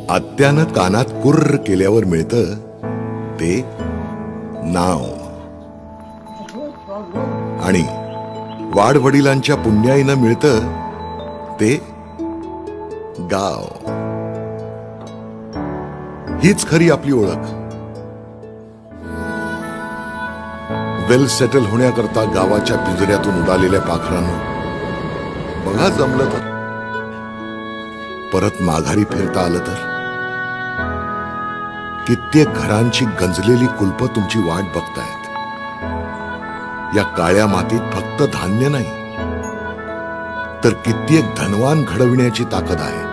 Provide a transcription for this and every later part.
आत्यानं कानात कुर्र केल्यावर मिळतं ते नाव, आणि वाडवडिलांच्या पुण्याईनं मिळतं ते गाव. हीच खरी आपली ओळख. वेल सेटल होण्याकरता गावाच्या पिंजऱ्यातून उडालेल्या पाखरांनो, बघा जमलं तर परत माघारी फिरता आलं तर. कित्येक घरांची गंजलेली कुलप तुमची वाट बघतायत. या काळ्या मातीत फक्त धान्य नाही, तर कित्येक धनवान घडविण्याची ताकद आहे.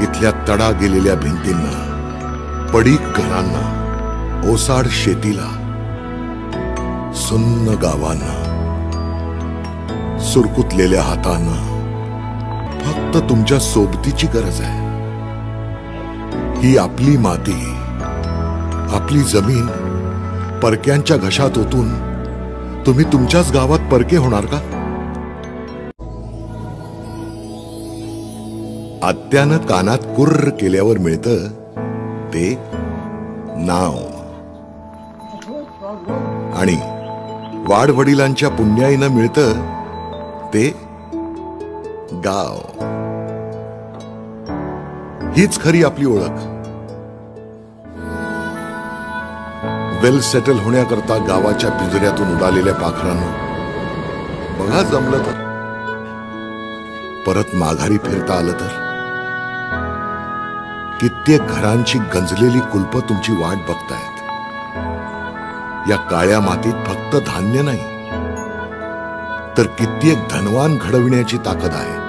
इथल्या तडा गेलेल्या भिंतींना, पडीक घरांना, ओसाड शेतीला, सुन्न गावांना, सुरकुतलेल्या हातांना फक्त तुमच्या सोबतीची गरज आहे. ही आपली माती, आपली जमीन परक्यांच्या घशात ओतून तुम्ही तुमच्याच गावात परके होणार का? आत्यानं कानात कुर्र केल्यावर मिळतं ते नाव, आणि वाडवडिलांच्या पुण्याईनं मिळतं ते गाव. हीच खरी आपली ओळख. वेल सेटल होण्याकरता गावाच्या पिंजऱ्यातून उडालेल्या पाखरांनो, बघा जमलं तर परत माघारी फिरता आलं तर. कित्येक घरांची गंजलेली कुलप तुमची वाट बघतायत. या काळ्या मातीत फक्त धान्य नाही, तर कित्येक धनवान घडविण्याची ताकद आहे.